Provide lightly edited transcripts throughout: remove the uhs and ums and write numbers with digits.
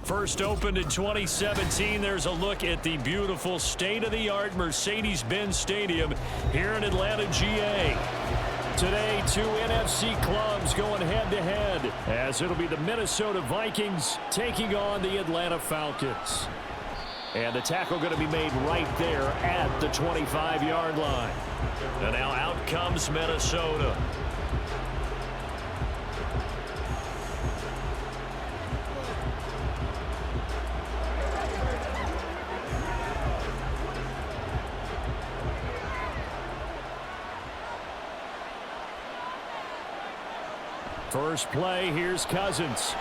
First opened in 2017. There's a look at the beautiful state-of-the-art Mercedes-Benz Stadium here in Atlanta, GA. Today, two NFC clubs going head-to-head as it'll be the Minnesota Vikings taking on the Atlanta Falcons. And the tackle going to be made right there at the 25-yard line. And now out comes Minnesota. First play, here's Cousins.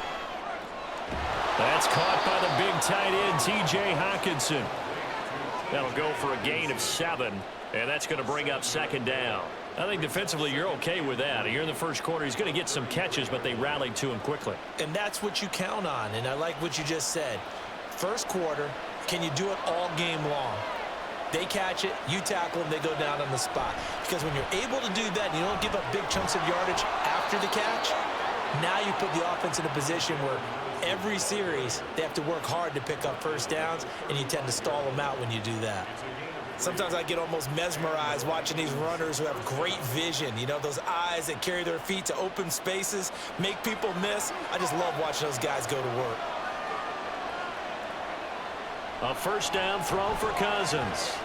That's caught by the big tight end, T.J. Hockenson. That'll go for a gain of 7, and that's going to bring up second down. I think defensively you're okay with that. Here in the first quarter, he's going to get some catches, but they rallied to him quickly. And that's what you count on, and I like what you just said. First quarter, can you do it all game long? They catch it, you tackle them, they go down on the spot. Because when you're able to do that and you don't give up big chunks of yardage after the catch, now you put the offense in a position where every series they have to work hard to pick up first downs, and you tend to stall them out when you do that. Sometimes I get almost mesmerized watching these runners who have great vision. You know, those eyes that carry their feet to open spaces, make people miss. I just love watching those guys go to work. A first down throw for Cousins.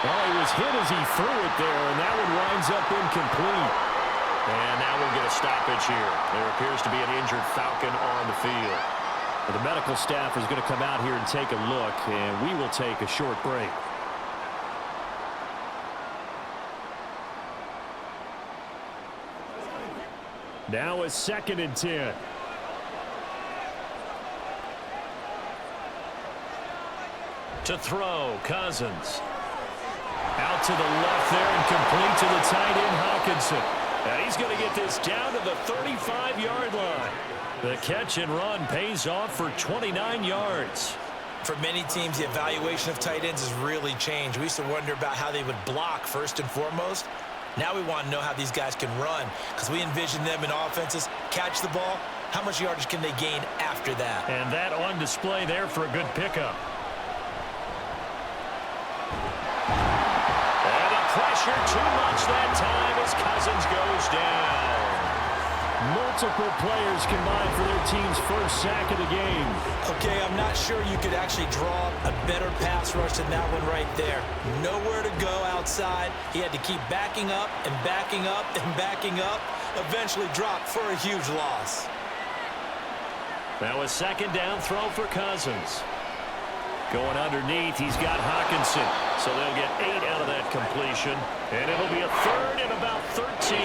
Well, he was hit as he threw it there, and that one winds up incomplete. And now we'll get a stoppage here. There appears to be an injured Falcon on the field. Well, the medical staff is going to come out here and take a look, and we will take a short break. Now a 2nd and 10. To throw, Cousins. Out to the left there and complete to the tight end, Hockenson. And he's going to get this down to the 35-yard line. The catch and run pays off for 29 yards. For many teams, the evaluation of tight ends has really changed. We used to wonder about how they would block first and foremost. Now we want to know how these guys can run, because we envision them in offenses catch the ball. How much yardage can they gain after that? And that on display there for a good pickup. And the pressure too much that time as Cousins goes down. Multiple players combined for their team's first sack of the game. Okay, I'm not sure you could actually draw a better pass rush than that one right there. Nowhere to go outside. He had to keep backing up and backing up and backing up. Eventually dropped for a huge loss. Now a second down throw for Cousins. Going underneath, he's got Hockenson. So they'll get 8 out of that completion. And it'll be a 3rd and about 13.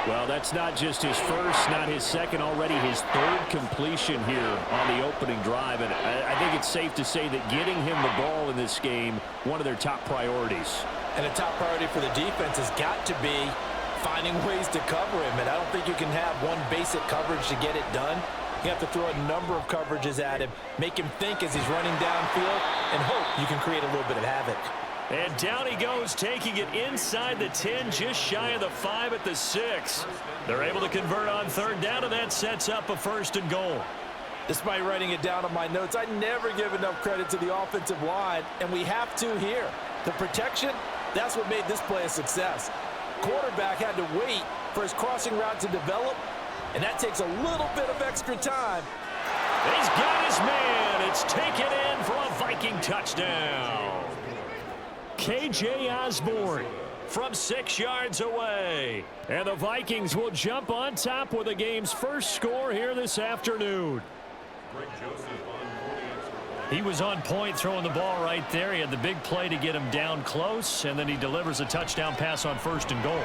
Well, that's not just his first, not his second, already his 3rd completion here on the opening drive. And I think it's safe to say that getting him the ball in this game, one of their top priorities. And a top priority for the defense has got to be finding ways to cover him. And I don't think you can have one basic coverage to get it done. You have to throw a number of coverages at him, make him think as he's running downfield, and hope you can create a little bit of havoc. And down he goes, taking it inside the 10, just shy of the 5 at the 6. They're able to convert on 3rd down, and that sets up a 1st and goal. Despite writing it down on my notes, I never give enough credit to the offensive line, and we have to here. The protection, that's what made this play a success. Quarterback had to wait for his crossing route to develop, and that takes a little bit of extra time. He's got his man. It's taken in for a Viking touchdown. K.J. Osborne from 6 yards away. And the Vikings will jump on top with the game's first score here this afternoon. He was on point throwing the ball right there. He had the big play to get him down close, and then he delivers a touchdown pass on 1st and goal.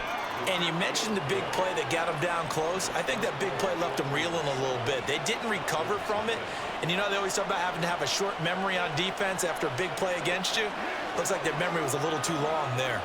And you mentioned the big play that got him down close. I think that big play left him reeling a little bit. They didn't recover from it. And you know, they always talk about having to have a short memory on defense after a big play against you. Looks like their memory was a little too long there.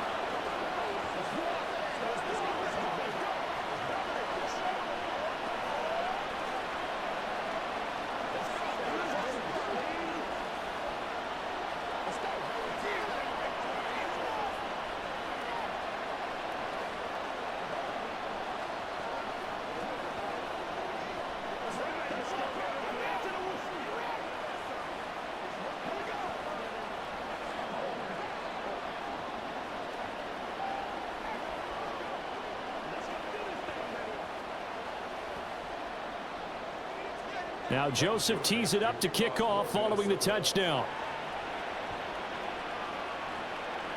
Now Joseph tees it up to kick off following the touchdown.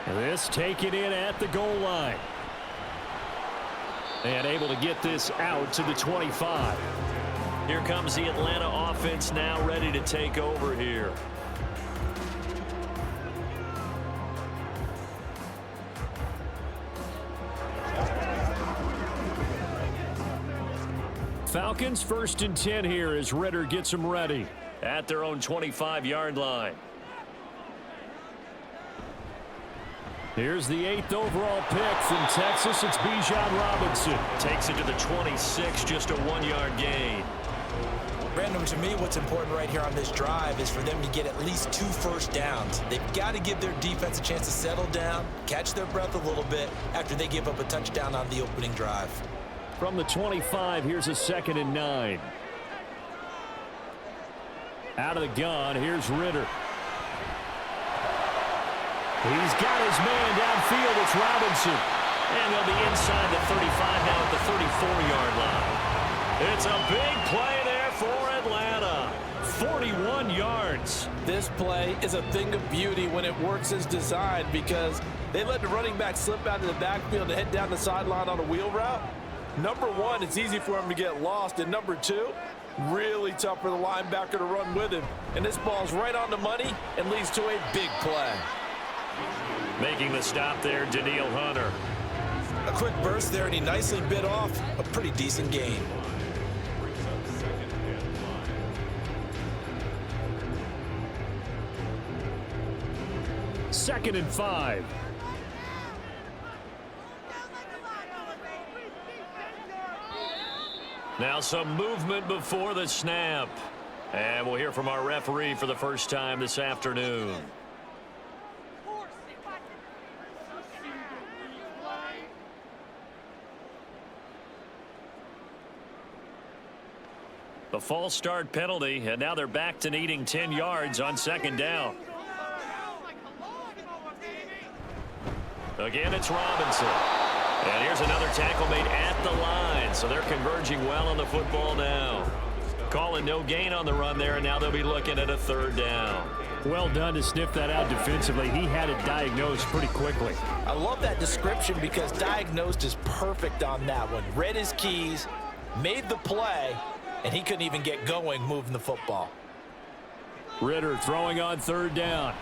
This taken in at the goal line. And able to get this out to the 25. Here comes the Atlanta offense now ready to take over here. Falcons 1st and 10 here as Ritter gets them ready at their own 25-yard line. Here's the 8th overall pick from Texas. It's Bijan Robinson. Takes it to the 26, just a 1-yard gain. Brandon, to me, what's important right here on this drive is for them to get at least 2 first downs. They've got to give their defense a chance to settle down, catch their breath a little bit after they give up a touchdown on the opening drive. From the 25, here's a 2nd and 9. Out of the gun, here's Ritter. He's got his man downfield. It's Robinson. And they'll be inside the 35 now at the 34-yard line. It's a big play there for Atlanta. 41 yards. This play is a thing of beauty when it works as designed because they let the running back slip out of the backfield and head down the sideline on a wheel route. Number one, it's easy for him to get lost. And number two, really tough for the linebacker to run with him. And this ball's right on the money and leads to a big play. Making the stop there, Danielle Hunter. A quick burst there, and he nicely bit off a pretty decent gain. Second and 5. Now some movement before the snap. And we'll hear from our referee for the first time this afternoon. The false start penalty, and now they're back to needing 10 yards on 2nd down. Again, it's Robinson. And here's another tackle made at the line, so they're converging well on the football now. Calling no gain on the run there, and now they'll be looking at a 3rd down. Well done to sniff that out defensively. He had it diagnosed pretty quickly. I love that description because diagnosed is perfect on that one. Read his keys, made the play, and he couldn't even get going moving the football. Ritter throwing on 3rd down.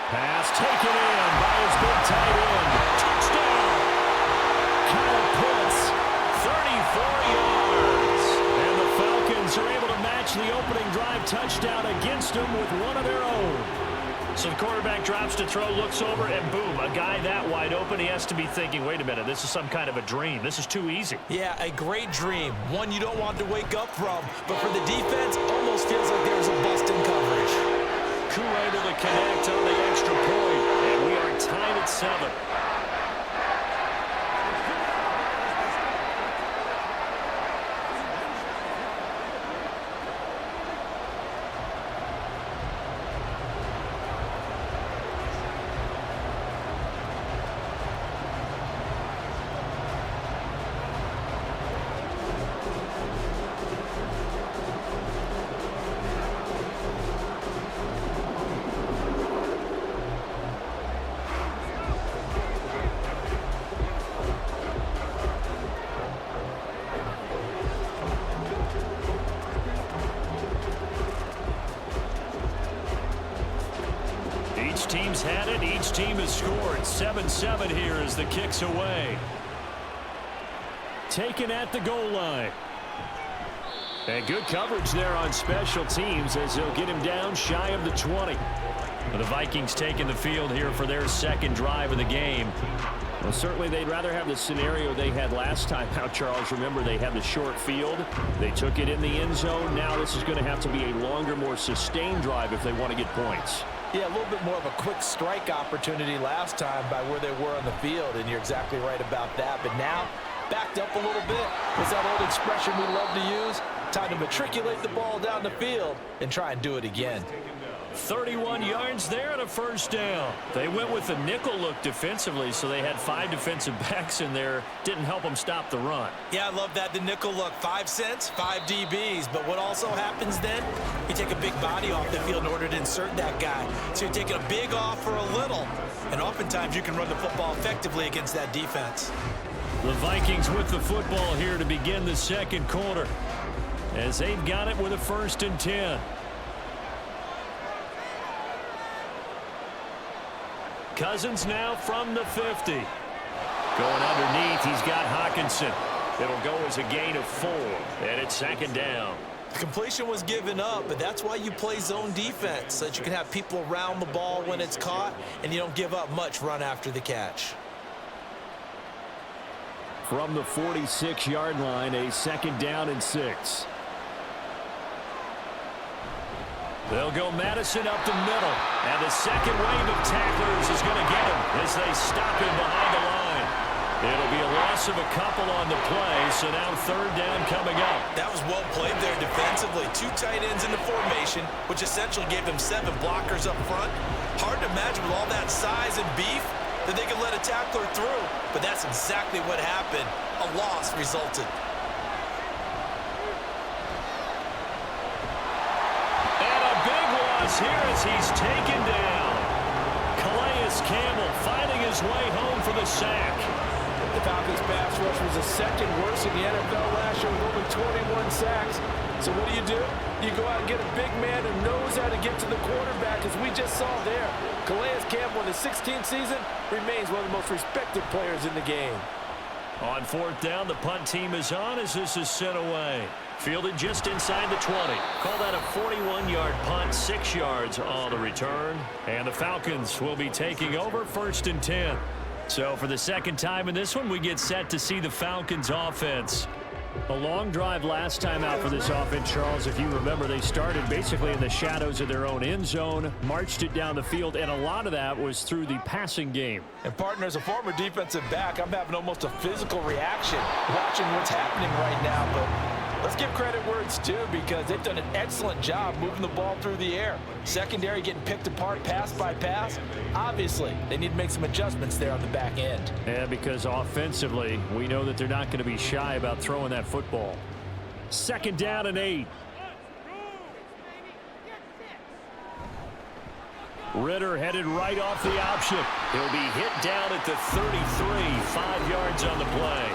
Pass taken in by his big tight end. Touchdown! Kyle Pitts, 34 yards. And the Falcons are able to match the opening drive touchdown against them with one of their own. So the quarterback drops to throw, looks over, and boom, a guy that wide open. He has to be thinking, wait a minute, this is some kind of a dream. This is too easy. Yeah, a great dream. One you don't want to wake up from. But for the defense, almost feels like there's a bust in coverage. Coup able to connect on the extra point, and we are tied at 7. Each team's had it. Each team has scored. 7-7 here as the kick's away. Taken at the goal line. And good coverage there on special teams as they'll get him down shy of the 20. The Vikings taking the field here for their 2nd drive of the game. Well, certainly they'd rather have the scenario they had last time out, Charles. Remember, they had the short field. They took it in the end zone. Now this is going to have to be a longer, more sustained drive if they want to get points. Yeah, a little bit more of a quick strike opportunity last time by where they were on the field, and you're exactly right about that. But now, backed up a little bit. It's that old expression we love to use. Time to matriculate the ball down the field and try and do it again. 31 yards there and a first down. They went with the nickel look defensively, so they had 5 defensive backs in there. Didn't help them stop the run. Yeah, I love that, the nickel look. 5 cents, 5 DBs. But what also happens then, you take a big body off the field in order to insert that guy. So you're taking a big off for a little. And oftentimes you can run the football effectively against that defense. The Vikings with the football here to begin the second quarter, as they've got it with a 1st and 10. Cousins now from the 50. Going underneath, he's got Hawkinson. It'll go as a gain of 4, and it's 2nd down. The completion was given up, but that's why you play zone defense, so that you can have people around the ball when it's caught, and you don't give up much run after the catch. From the 46-yard line, a 2nd down and 6. They'll go Madison up the middle. And the second wave of tacklers is going to get him as they stop him behind the line. It'll be a loss of a couple on the play, so now 3rd down coming up. That was well played there defensively. 2 tight ends in the formation, which essentially gave them 7 blockers up front. Hard to imagine with all that size and beef that they could let a tackler through. But that's exactly what happened. A loss resulted. Here as he's taken down. Calais Campbell finding his way home for the sack. The Falcons' pass rush was the 2nd worst in the NFL last year with only 21 sacks. So what do? You go out and get a big man who knows how to get to the quarterback, as we just saw there. Calais Campbell in his 16th season remains one of the most respected players in the game. On 4th down, the punt team is on as this is sent away. Fielded just inside the 20. Call that a 41-yard punt, 6 yards on the return. And the Falcons will be taking over 1st and 10. So for the 2nd time in this one, we get set to see the Falcons offense. A long drive last time out for this offense, Charles. If you remember, they started basically in the shadows of their own end zone, marched it down the field, and a lot of that was through the passing game. And partner, as a former defensive back, I'm having almost a physical reaction watching what's happening right now. But let's give credit where it's due, because they've done an excellent job moving the ball through the air. Secondary getting picked apart pass by pass. Obviously, they need to make some adjustments there on the back end. And because offensively, we know that they're not going to be shy about throwing that football. 2nd down and 8. Ritter headed right off the option. He'll be hit down at the 33, 5 yards on the play.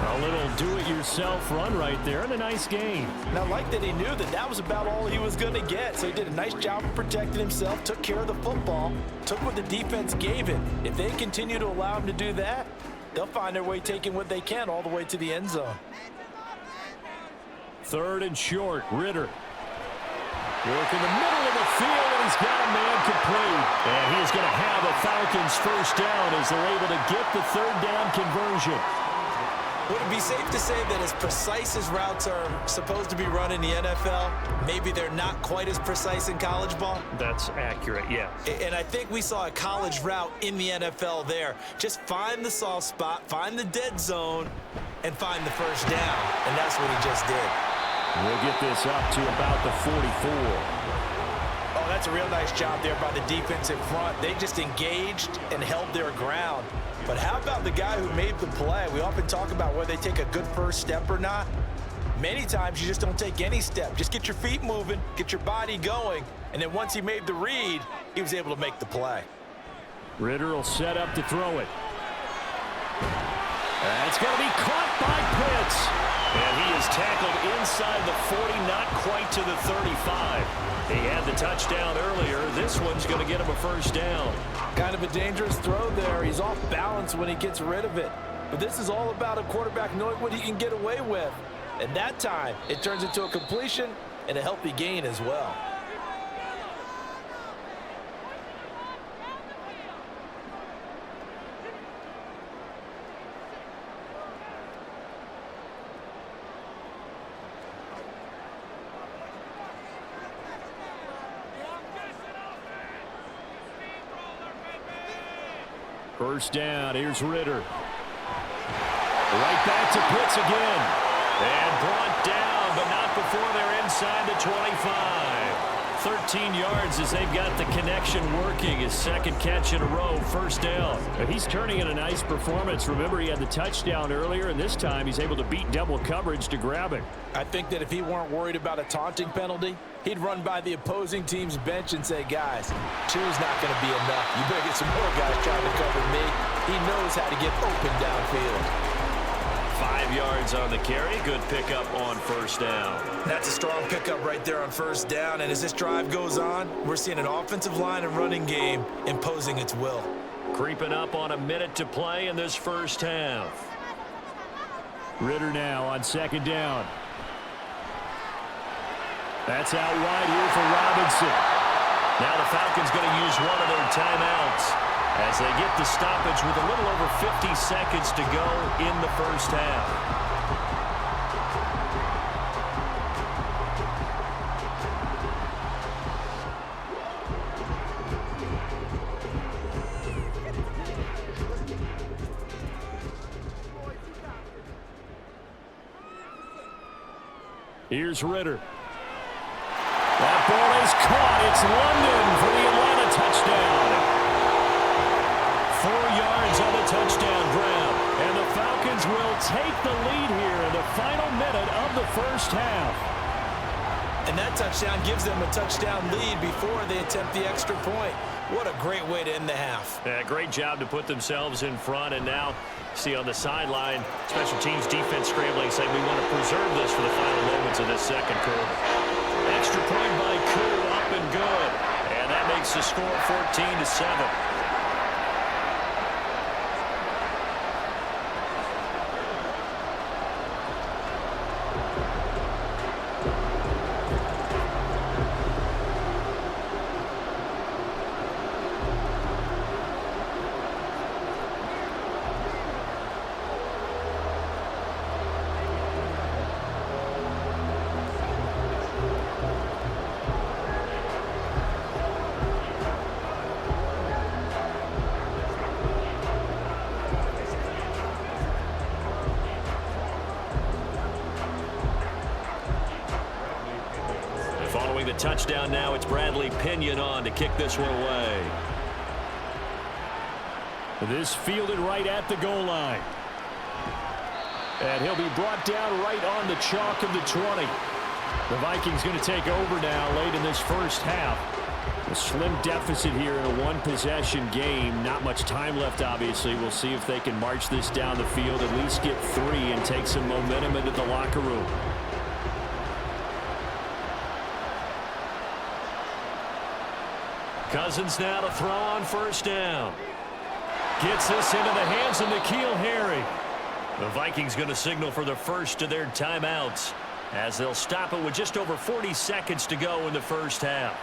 A little do-it-yourself run right there, and a nice gain. And I like that he knew that that was about all he was going to get. So he did a nice job of protecting himself, took care of the football, took what the defense gave him. If they continue to allow him to do that, they'll find their way taking what they can all the way to the end zone. 3rd and short, Ritter. Work in the middle of the field, and he's got a man complete. And he is going to have a Falcons 1st down as they're able to get the 3rd down conversion. Would it be safe to say that as precise as routes are supposed to be run in the NFL, maybe they're not quite as precise in college ball? That's accurate, yeah. And I think we saw a college route in the NFL there. Just find the soft spot, find the dead zone, and find the 1st down. And that's what he just did. We'll get this up to about the 44. Oh, that's a real nice job there by the defensive front. They just engaged and held their ground. But how about the guy who made the play? We often talk about whether they take a good first step or not. Many times you just don't take any step. Just get your feet moving, get your body going, and then once he made the read, he was able to make the play. Ritter will set up to throw it. It's going to be caught by Pitts. And he is tackled inside the 40, not quite to the 35. He had the touchdown earlier. This one's going to get him a 1st down. Kind of a dangerous throw there. He's off balance when he gets rid of it. But this is all about a quarterback knowing what he can get away with. And that time, it turns into a completion and a healthy gain as well. First down, here's Ritter. Right back to Pitts again. And brought down, but not before they're inside the 25. 13 yards as they've got the connection working. His second catch in a row, first down. He's turning in a nice performance. Remember, he had the touchdown earlier, and this time he's able to beat double coverage to grab it. I think that if he weren't worried about a taunting penalty, he'd run by the opposing team's bench and say, guys, two's not going to be enough. You better get some more guys trying to cover me. He knows how to get open downfield. 5 yards on the carry. Good pickup on first down. That's a strong pickup right there on first down. And as this drive goes on, we're seeing an offensive line and running game imposing its will. Creeping up on a minute to play in this first half. Ritter now on second down. That's out wide here for Robinson. Now the Falcons going to use one of their timeouts as they get the stoppage with a little over 50 seconds to go in the first half. Here's Ritter. That ball is caught. It's London for the Atlanta touchdown. 4 yards on the touchdown grab. And the Falcons will take the lead here in the final minute of the first half. And that touchdown gives them a touchdown lead before they attempt the extra point. What a great way to end the half. Yeah, great job to put themselves in front. And now, see on the sideline, special teams defense scrambling, saying we want to preserve this for the final moments of this second quarter. Extra point by Koo, up and good. And that makes the score 14-7. Following the touchdown now, it's Bradley Pinion on to kick this one away. This fielded right at the goal line. And he'll be brought down right on the chalk of the 20. The Vikings going to take over now late in this first half. A slim deficit here in a one-possession game. Not much time left, obviously. We'll see if they can march this down the field, at least get 3 and take some momentum into the locker room. Cousins now to throw on first down. Gets this into the hands of N'Keal Harry. The Vikings going to signal for the first of their timeouts as they'll stop it with just over 40 seconds to go in the first half.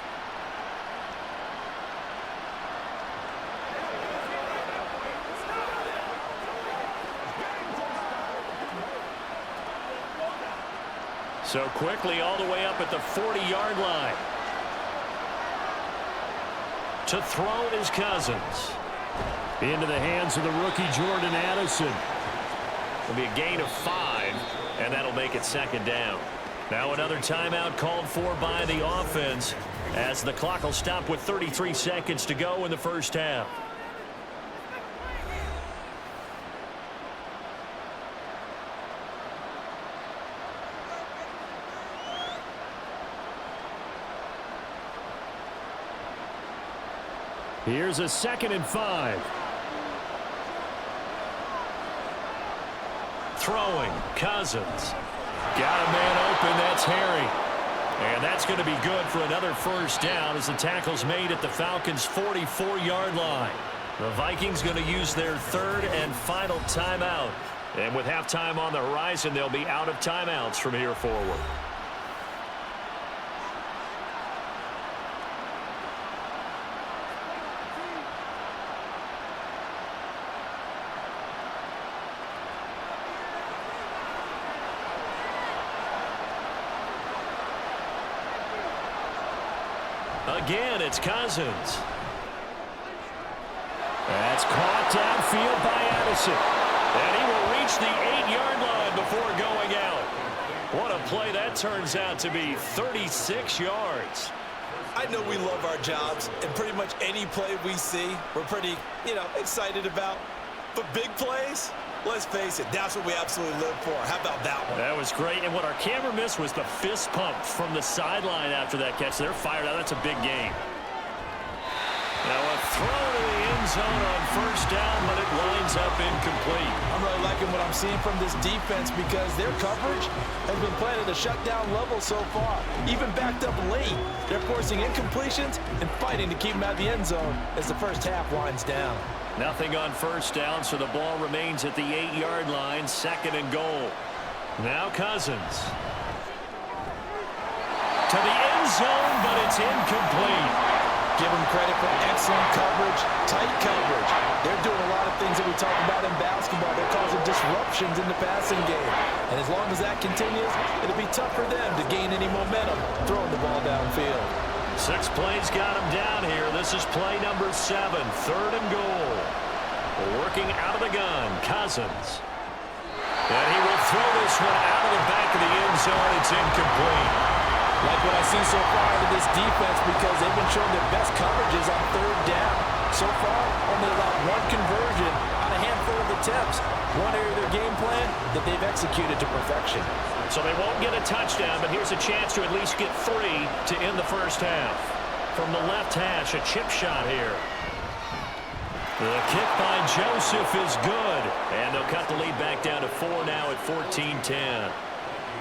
So quickly all the way up at the 40-yard line. To throw is Cousins. Into the hands of the rookie Jordan Addison. It'll be a gain of 5, and that'll make it second down. Now another timeout called for by the offense as the clock will stop with 33 seconds to go in the first half. Here's a 2nd and 5. Throwing, Cousins. Got a man open, that's Harry. And that's going to be good for another first down as the tackle's made at the Falcons' 44-yard line. The Vikings going to use their 3rd and final timeout. And with halftime on the horizon, they'll be out of timeouts from here forward. Again, it's Cousins. That's caught downfield by Addison. And he will reach the 8-yard line before going out. What a play that turns out to be, 36 yards. I know we love our jobs, and pretty much any play we see, we're pretty, excited about. But big plays, let's face it, that's what we absolutely live for. How about that one? That was great, and what our camera missed was the fist pump from the sideline after that catch. They're fired out. That's a big game. Now a throw to the end zone on first down, but it winds up incomplete. I'm really liking what I'm seeing from this defense because their coverage has been playing at a shutdown level so far. Even backed up late, they're forcing incompletions and fighting to keep them out of the end zone as the first half winds down. Nothing on first down, so the ball remains at the 8-yard line, 2nd and goal. Now Cousins. To the end zone, but it's incomplete. Give them credit for excellent coverage, tight coverage. They're doing a lot of things that we talk about in basketball. They're causing disruptions in the passing game. And as long as that continues, it'll be tough for them to gain any momentum throwing the ball downfield. 6 plays got him down here. This is play number 7, 3rd and goal. Working out of the gun, Cousins. And he will throw this one out of the back of the end zone. It's incomplete. Like what I've seen so far out of this defense because they've been showing their best coverages on 3rd down. So far, only allowed 1 conversion on a handful of attempts. One area of their game plan that they've executed to perfection. So they won't get a touchdown, but here's a chance to at least get 3 to end the first half. From the left hash, a chip shot here. The kick by Joseph is good. And they'll cut the lead back down to 4 now at 14-10.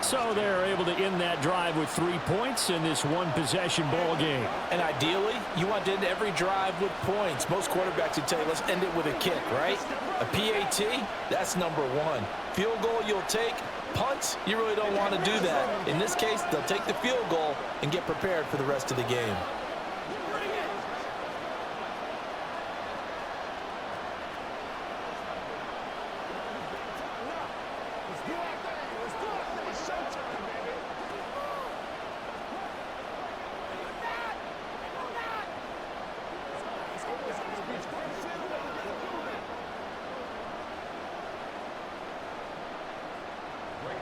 So they're able to end that drive with 3 points in this one-possession ball game. And ideally, you want to end every drive with points. Most quarterbacks would tell you, let's end it with a kick, right? A PAT, that's number 1. Field goal you'll take. Punts, you really don't want to do that. In this case, they'll take the field goal and get prepared for the rest of the game.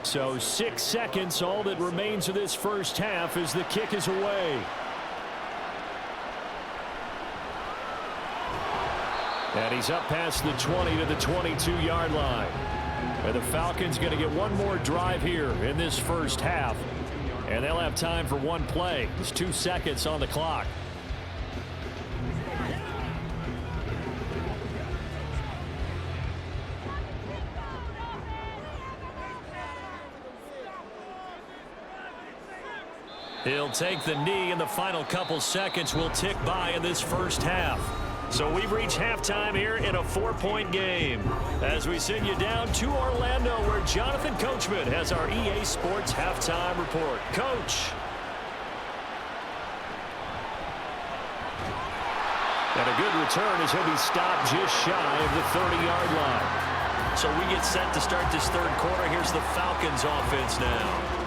So 6 seconds, all that remains of this first half as the kick is away. And he's up past the 20 to the 22-yard line. And the Falcons going to get one more drive here in this first half. And they'll have time for one play. There's 2 seconds on the clock. He'll take the knee, and the final couple seconds will tick by in this first half. So we've reached halftime here in a 4-point game. As we send you down to Orlando, where Jonathan Coachman has our EA Sports halftime report. Coach. And a good return as he'll be stopped just shy of the 30-yard line. So we get set to start this third quarter. Here's the Falcons offense now.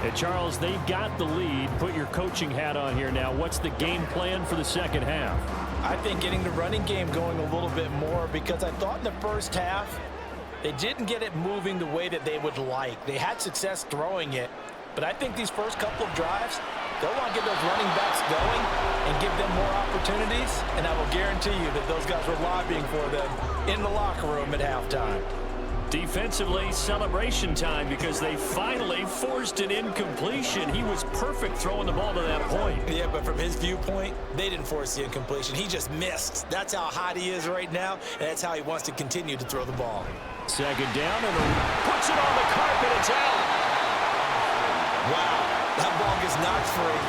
And Charles, they've got the lead. Put your coaching hat on here now. What's the game plan for the second half? I think getting the running game going a little bit more because I thought in the first half they didn't get it moving the way that they would like. They had success throwing it, but I think these first couple of drives, they'll want to get those running backs going and give them more opportunities, and I will guarantee you that those guys were lobbying for them in the locker room at halftime. Defensively, celebration time because they finally forced an incompletion. He was perfect throwing the ball to that point. Yeah, but from his viewpoint, they didn't force the incompletion. He just missed. That's how hot he is right now, and that's how he wants to continue to throw the ball. Second down, and puts it on the carpet. It's out. Wow, that ball gets knocked free,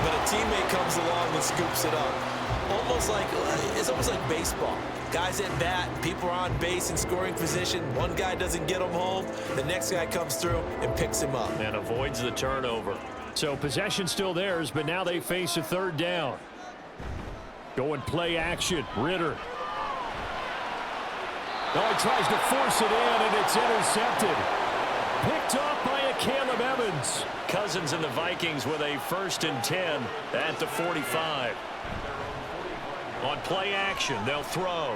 but a teammate comes along and scoops it up. It's almost like baseball. Guys at bat, people are on base in scoring position. One guy doesn't get him home. The next guy comes through and picks him up. And avoids the turnover. So possession still theirs, but now they face a third down. Going play action. Ritter. Oh, he tries to force it in, and it's intercepted. Picked off by a Caleb Evans. Cousins and the Vikings with a 1st and 10 at the 45. On play action, they'll throw.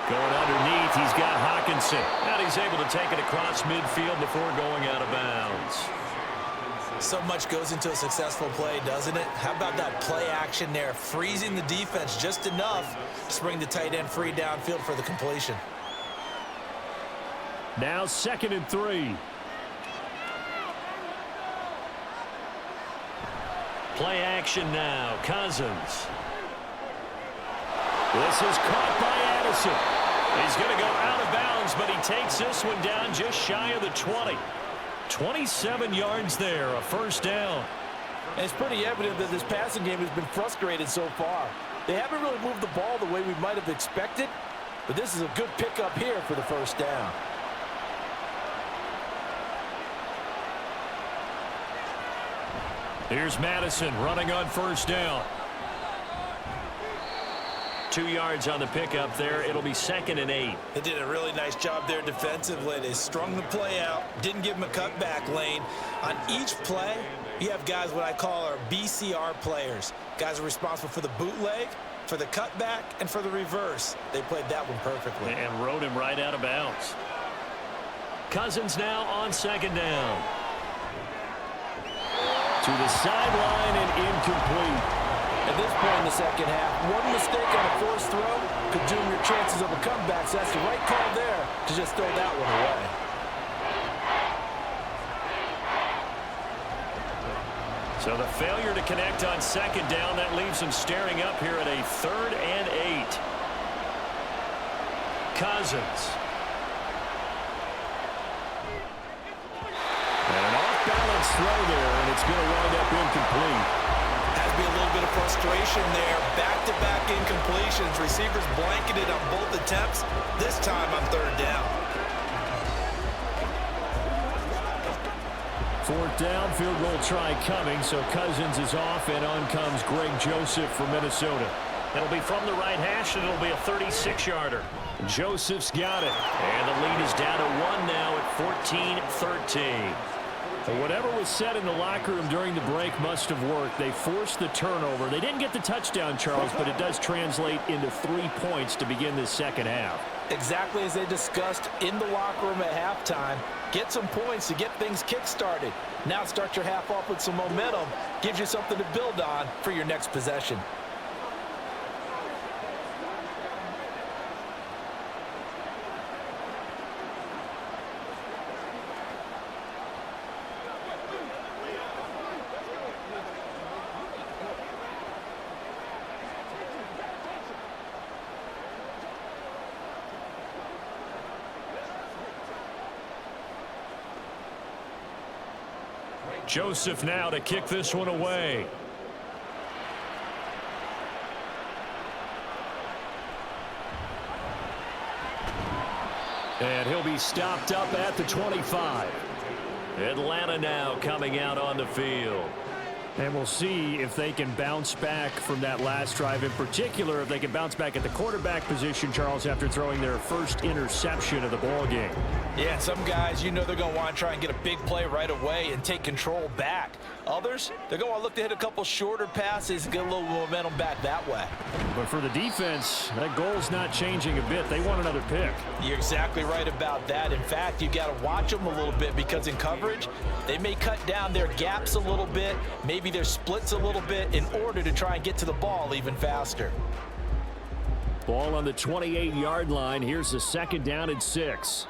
Going underneath, he's got Hawkinson. And he's able to take it across midfield before going out of bounds. So much goes into a successful play, doesn't it? How about that play action there, freezing the defense just enough to bring the tight end free downfield for the completion. Now 2nd and 3. Play action now. Cousins. This is caught by Addison. He's going to go out of bounds, but he takes this one down just shy of the 20. 27 yards there, a first down. And it's pretty evident that this passing game has been frustrated so far. They haven't really moved the ball the way we might have expected, but this is a good pickup here for the first down. Here's Madison running on first down. 2 yards on the pickup there. It'll be 2nd and 8. They did a really nice job there defensively. They strung the play out, didn't give him a cutback lane. On each play, you have guys what I call our BCR players. Guys are responsible for the bootleg, for the cutback, and for the reverse. They played that one perfectly. And rode him right out of bounds. Cousins now on 2nd down. To the sideline and incomplete. At this point in the second half, one mistake on a forced throw could doom your chances of a comeback. So that's the right call there to just throw that one away. So the failure to connect on 2nd down, that leaves him staring up here at a 3rd and 8. Cousins. And an off-balance throw there, and it's going to wind up incomplete. Has to be a little bit of frustration there. Back-to-back incompletions. Receivers blanketed on both attempts, this time on 3rd down. 4th down, field goal try coming, so Cousins is off, and on comes Greg Joseph from Minnesota. It'll be from the right hash, and it'll be a 36-yarder. Joseph's got it, and the lead is down to 1 now at 14-13. Whatever was said in the locker room during the break must have worked. They forced the turnover. They didn't get the touchdown, Charles, but it does translate into 3 points to begin this second half. Exactly as they discussed in the locker room at halftime. Get some points to get things kick-started. Now start your half off with some momentum. Gives you something to build on for your next possession. Joseph now to kick this one away. And he'll be stopped up at the 25. Atlanta now coming out on the field. And we'll see if they can bounce back from that last drive, in particular if they can bounce back at the quarterback position, Charles, after throwing their first interception of the ball game. Yeah, some guys, you know they're going to want to try and get a big play right away and take control back. Others, they're going to look to hit a couple shorter passes and get a little momentum back that way. But for the defense, that goal's not changing a bit. They want another pick. You're exactly right about that. In fact, you got to watch them a little bit because in coverage, they may cut down their gaps a little bit, maybe their splits a little bit in order to try and get to the ball even faster. Ball on the 28-yard line. Here's the 2nd down and 6.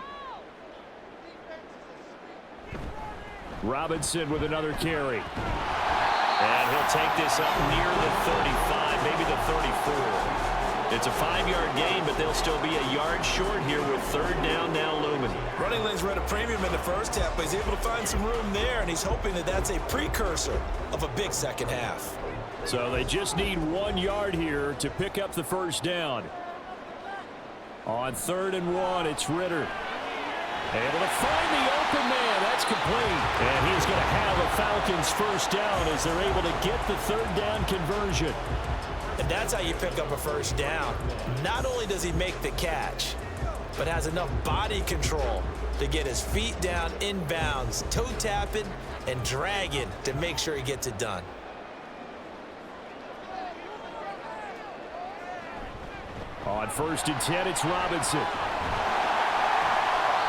Robinson with another carry. And he'll take this up near the 35, maybe the 34. It's a 5-yard gain, but they'll still be a yard short here with 3rd down now looming. Running lanes were at a premium in the first half, but he's able to find some room there, and he's hoping that that's a precursor of a big second half. So they just need 1 yard here to pick up the first down. On 3rd and 1, it's Ritter. Able to find the open man. That's complete. And he's going to have a Falcons first down as they're able to get the 3rd down conversion. And that's how you pick up a first down. Not only does he make the catch, but has enough body control to get his feet down inbounds, toe tapping and dragging to make sure he gets it done. On 1st and 10, it's Robinson.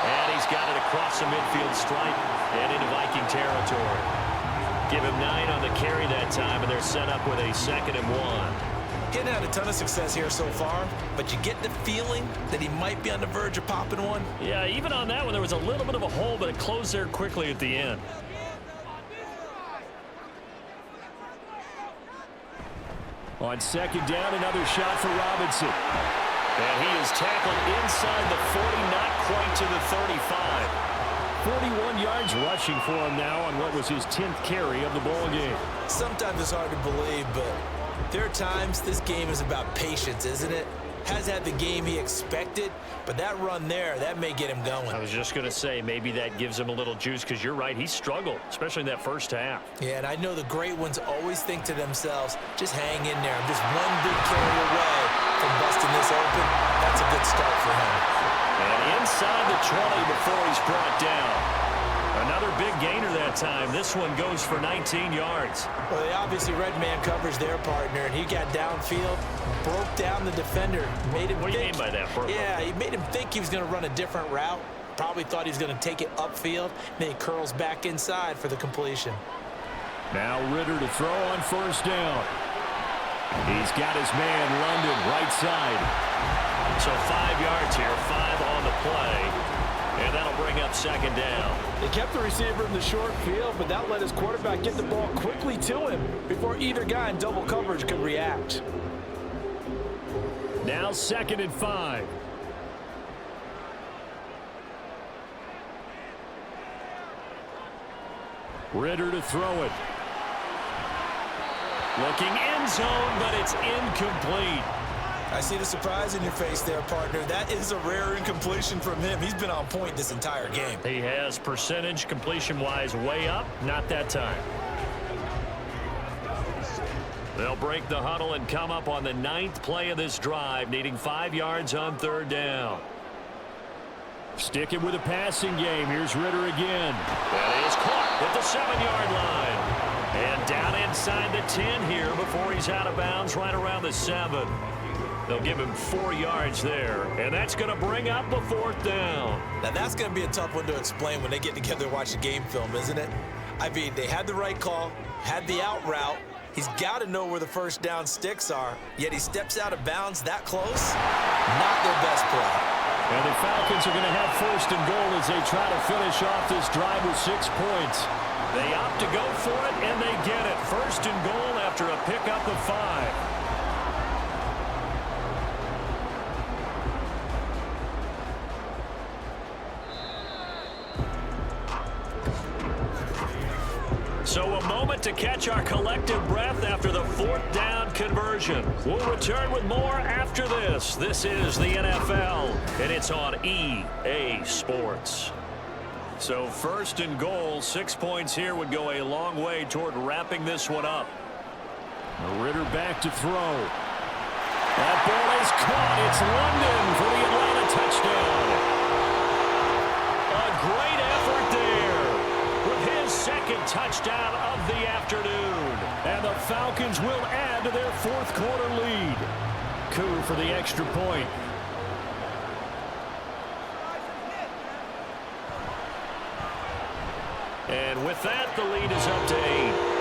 And he's got it across the midfield stripe and into Viking territory. Give him 9 on the carry that time, and they're set up with a 2nd and 1. Getting had a ton of success here so far, but you get the feeling that he might be on the verge of popping one. Yeah, even on that one, there was a little bit of a hole, but it closed there quickly at the end. On 2nd down, another shot for Robinson. And he is tackled inside the 40, not quite to the 35. 41 yards rushing for him now on what was his 10th carry of the ball game. Sometimes it's hard to believe, but there are times this game is about patience, isn't it? Has had the game he expected, but that run there, that may get him going. I was just going to say, maybe that gives him a little juice, because you're right, he struggled, especially in that first half. Yeah, and I know the great ones always think to themselves, just hang in there. I'm just one big carry away from busting this open. That's a good start for him. And inside the 20 before he's brought down. Another big gainer that time. This one goes for 19 yards. Well, they obviously read man coverage their partner, and he got downfield, broke down the defender. Made him what do you mean by that, Burko? Yeah, he made him think he was going to run a different route. Probably thought he was going to take it upfield. Then he curls back inside for the completion. Now Ritter to throw on 1st down. He's got his man London right side. So 5 yards here, 5 on the play. And that'll bring up 2nd down. They kept the receiver in the short field, but that let his quarterback get the ball quickly to him before either guy in double coverage could react. Now 2nd and 5. Ritter to throw it. Looking end zone, but it's incomplete. I see the surprise in your face there, partner. That is a rare incompletion from him. He's been on point this entire game. He has percentage completion-wise way up. Not that time. They'll break the huddle and come up on the 9th play of this drive, needing 5 yards on 3rd down. Sticking with a passing game. Here's Ritter again. That is caught at the 7-yard line. And down inside the 10 here before he's out of bounds right around the 7. They'll give him 4 yards there, and that's going to bring up a 4th down. Now, that's going to be a tough one to explain when they get together and watch the game film, isn't it? I mean, they had the right call, had the out route. He's got to know where the 1st down sticks are, yet he steps out of bounds that close. Not their best play. And the Falcons are going to have 1st and goal as they try to finish off this drive with 6 points. They opt to go for it, and they get it. 1st and goal after a pickup of 5. So a moment to catch our collective breath after the 4th down conversion. We'll return with more after this. This is the NFL, and it's on EA Sports. So 1st and goal, 6 points here would go a long way toward wrapping this one up. Ritter back to throw. That ball is caught. It's London for the Atlanta touchdown. A great effort there with his 2nd touchdown of the afternoon. And the Falcons will add to their 4th quarter lead. Coup for the extra point. And with that, the lead is up to 8.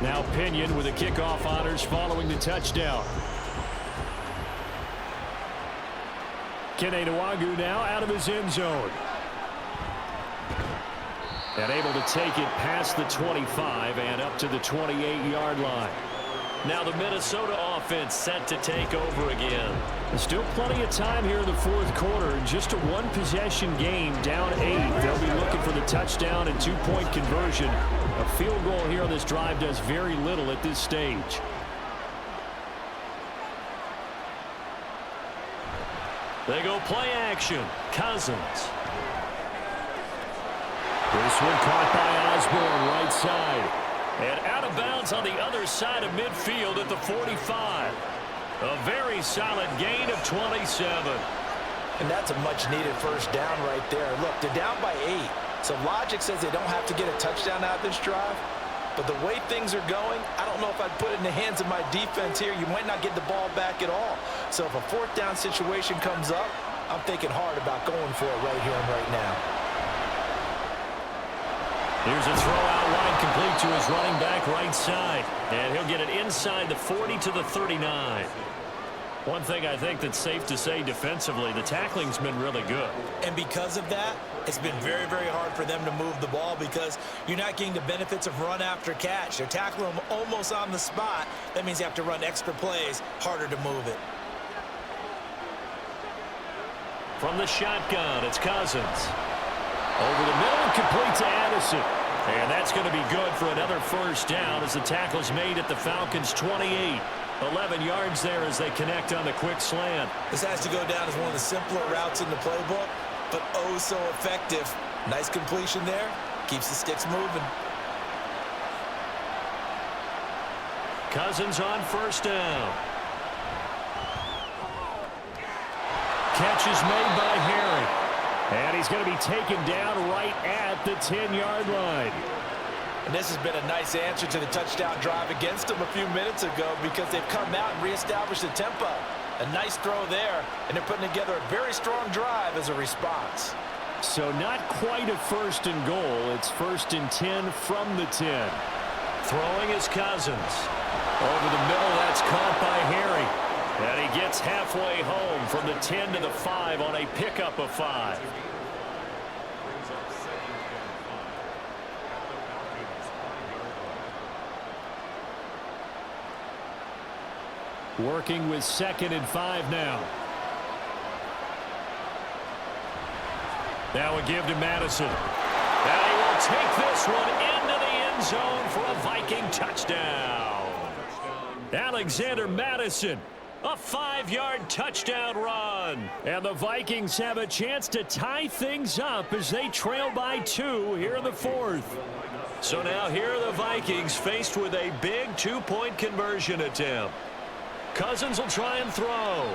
Now Pinion with the kickoff honors following the touchdown. Kene Nwagu now out of his end zone. And able to take it past the 25 and up to the 28-yard line. Now the Minnesota offense set to take over again. Still plenty of time here in the fourth quarter. Just a one-possession game, down 8. They'll be looking for the touchdown and two-point conversion. A field goal here on this drive does very little at this stage. They go play action. Cousins. This one caught by Osborne, right side. And out of bounds on the other side of midfield at the 45. A very solid gain of 27. And that's a much-needed first down right there. Look, they're down by 8. So logic says they don't have to get a touchdown out of this drive. But the way things are going, I don't know if I'd put it in the hands of my defense here. You might not get the ball back at all. So if a fourth down situation comes up, I'm thinking hard about going for it right here and right now. Here's a throw out wide, complete to his running back right side. And he'll get it inside the 40 to the 39. One thing I think that's safe to say defensively, the tackling's been really good. And because of that, it's been very, very hard for them to move the ball because you're not getting the benefits of run after catch. They're tackling them almost on the spot. That means you have to run extra plays, harder to move it. From the shotgun, it's Cousins. Over the middle, complete to Addison. And that's going to be good for another first down as the tackle's made at the Falcons' 28. 11 yards there as they connect on the quick slant. This has to go down as one of the simpler routes in the playbook, but oh so effective. Nice completion there. Keeps the sticks moving. Cousins on first down. Catch is made by Harry. And he's going to be taken down right at the 10-yard line. And this has been a nice answer to the touchdown drive against them a few minutes ago because they've come out and reestablished the tempo. A nice throw there, and they're putting together a very strong drive as a response. So not quite a first and goal. It's first and 10 from the 10. Throwing is Cousins. Over the middle, that's caught by Harry. And he gets halfway home from the 10 to the 5 on a pickup of 5. Working with 2nd and 5 now. Now a give to Madison. And he will take this one into the end zone for a Viking touchdown. Alexander Madison. A 5-yard touchdown run. And the Vikings have a chance to tie things up as they trail by 2 here in the 4th. So now here are the Vikings faced with a big 2-point conversion attempt. Cousins will try and throw. And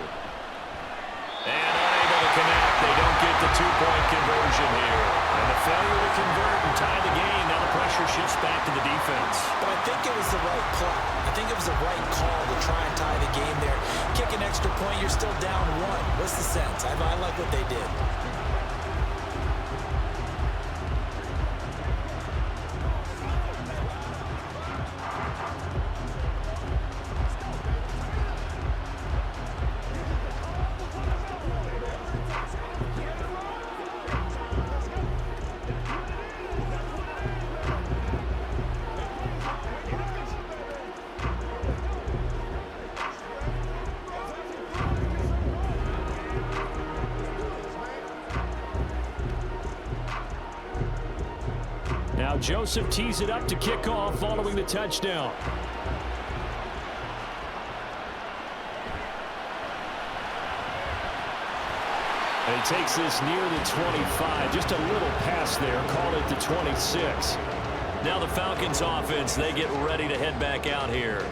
unable to connect. They don't get the 2-point conversion here. And the failure to convert and tie the game. Now the pressure shifts back to the defense. But I think it was the right play. I think it was the right call to try and tie the game there. Kick an extra point, you're still down 1. What's the sense? I like what they did. Now Joseph tees it up to kick off following the touchdown. And he takes this near the 25. Just a little pass there. Called it the 26. Now the Falcons offense, they get ready to head back out here.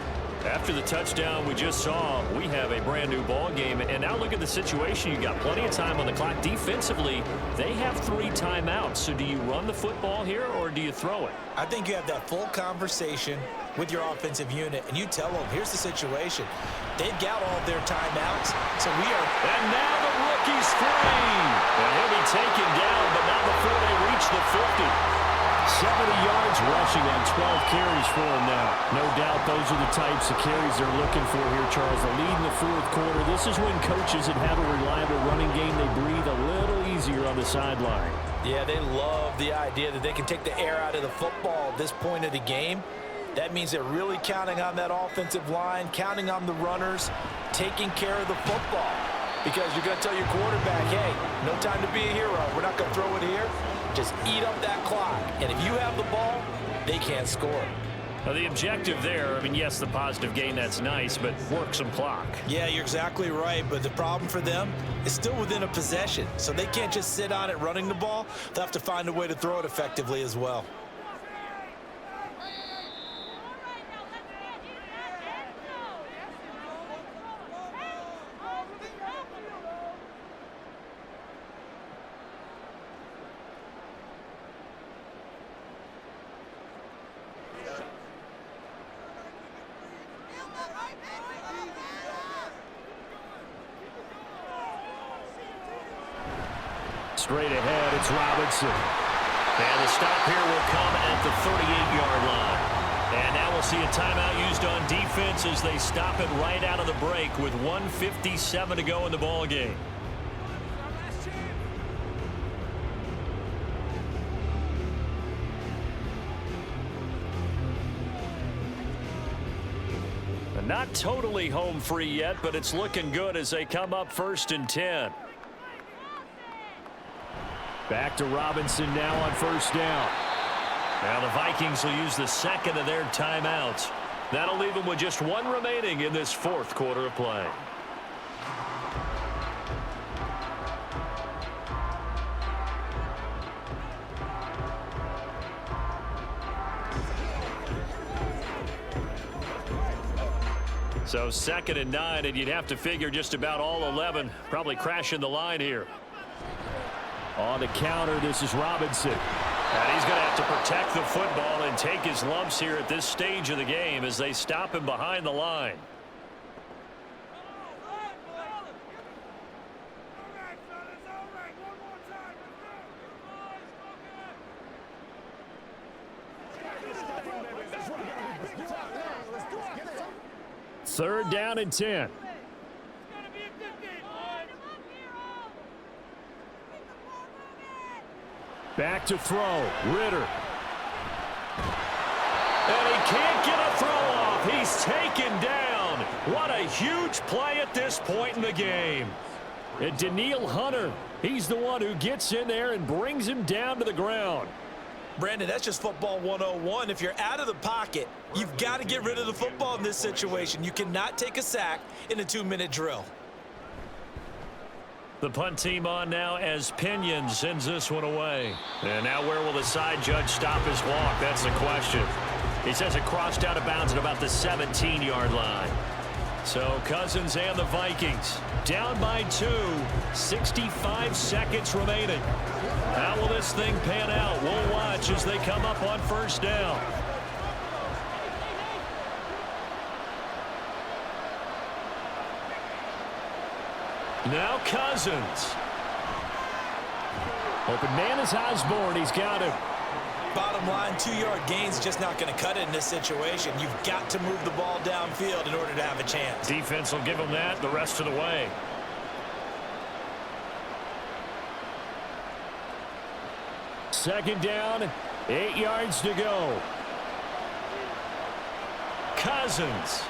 After the touchdown we just saw, we have a brand new ball game. And now look at the situation. You got plenty of time on the clock. Defensively, they have 3 timeouts. So do you run the football here or do you throw it? I think you have that full conversation with your offensive unit, and you tell them, here's the situation. They've got all their timeouts, so we are... And now the rookie's free. And he'll be taken down, but not before they reach the 50. 70 yards rushing on 12 carries for him now. No doubt those are the types of carries they're looking for here, Charles. The lead in the 4th quarter. This is when coaches that have a reliable running game, they breathe a little easier on the sideline. Yeah, they love the idea that they can take the air out of the football at this point of the game. That means they're really counting on that offensive line, counting on the runners, taking care of the football. Because you're going to tell your quarterback, hey, no time to be a hero. We're not going to throw it here. Just eat up that clock. And if you have the ball, they can't score. Now the objective there, I mean, yes, the positive gain, that's nice, but work some clock. Yeah, you're exactly right. But the problem for them is still within a possession. So they can't just sit on it running the ball. They'll have to find a way to throw it effectively as well. Straight ahead, it's Robinson. And the stop here will come at the 38-yard line. And now we'll see a timeout used on defense as they stop it right out of the break with 1:57 to go in the ball game. Not totally home free yet, but it's looking good as they come up 1st and 10. Back to Robinson now on 1st down. Now the Vikings will use the second of their timeouts. That'll leave them with just one remaining in this 4th quarter of play. So 2nd and 9, and you'd have to figure just about all 11 probably crashing the line here. On the counter, this is Robinson. And he's going to have to protect the football and take his lumps here at this stage of the game as they stop him behind the line. Third down and 10. Back to throw. Ritter. And he can't get a throw off. He's taken down. What a huge play at this point in the game. And Daniil Hunter, he's the one who gets in there and brings him down to the ground. Brandon, that's just football 101. If you're out of the pocket, you've got to get rid of the football in this situation. You cannot take a sack in a 2-minute drill. The punt team on now as Pinion sends this one away. And now where will the side judge stop his walk? That's the question. He says it crossed out of bounds at about the 17-yard line. So Cousins and the Vikings down by 2, 65 seconds remaining. How will this thing pan out? We'll watch as they come up on 1st down. Now Cousins. Open man is Osborne. He's got him. Bottom line, 2-yard gain's just not going to cut it in this situation. You've got to move the ball downfield in order to have a chance. Defense will give them that the rest of the way. Second down, 8 yards to go. Cousins.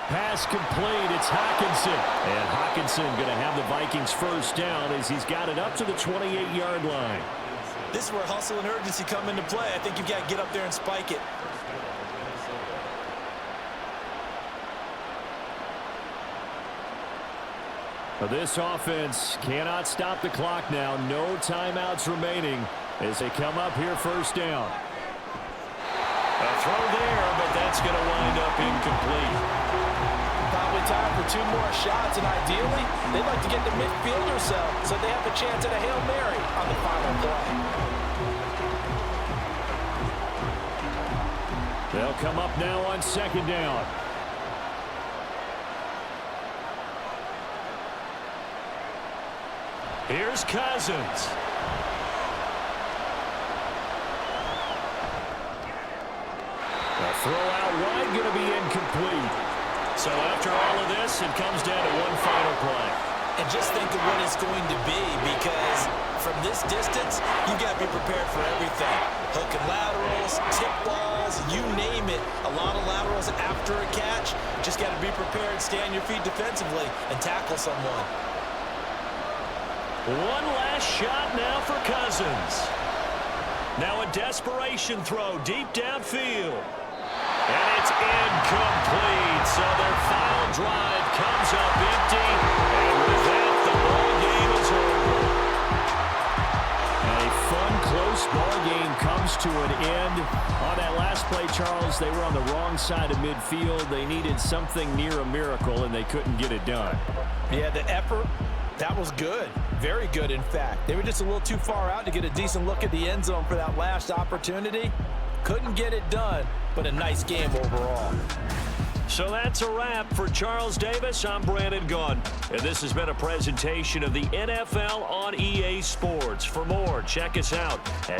Pass complete. It's Hockenson. And Hockenson going to have the Vikings 1st down as he's got it up to the 28-yard line. This is where hustle and urgency come into play. I think you've got to get up there and spike it. This offense cannot stop the clock now. No timeouts remaining as they come up here 1st down. A throw there, but that's going to wind up incomplete. Probably time for 2 more shots, and ideally, they'd like to get the midfield or so they have a chance at a Hail Mary on the final play. They'll come up now on 2nd down. Here's Cousins. A throw out wide going to be incomplete. So after all of this, it comes down to one final play. And just think of what it's going to be, because from this distance, you got to be prepared for everything. Hook and laterals, tip balls, you name it. A lot of laterals after a catch. Just got to be prepared, stay on your feet defensively, and tackle someone. One last shot now for Cousins. Now a desperation throw deep downfield. And it's incomplete. So their final drive comes up empty. And with that, the ball game is over. A fun, close ball game comes to an end. On that last play, Charles, they were on the wrong side of midfield. They needed something near a miracle, and they couldn't get it done. Yeah, the effort, that was good. Very good, in fact. They were just a little too far out to get a decent look at the end zone for that last opportunity. Couldn't get it done, but a nice game overall. So that's a wrap for Charles Davis. I'm Brandon Gaudin, and this has been a presentation of the NFL on EA Sports. For more, check us out at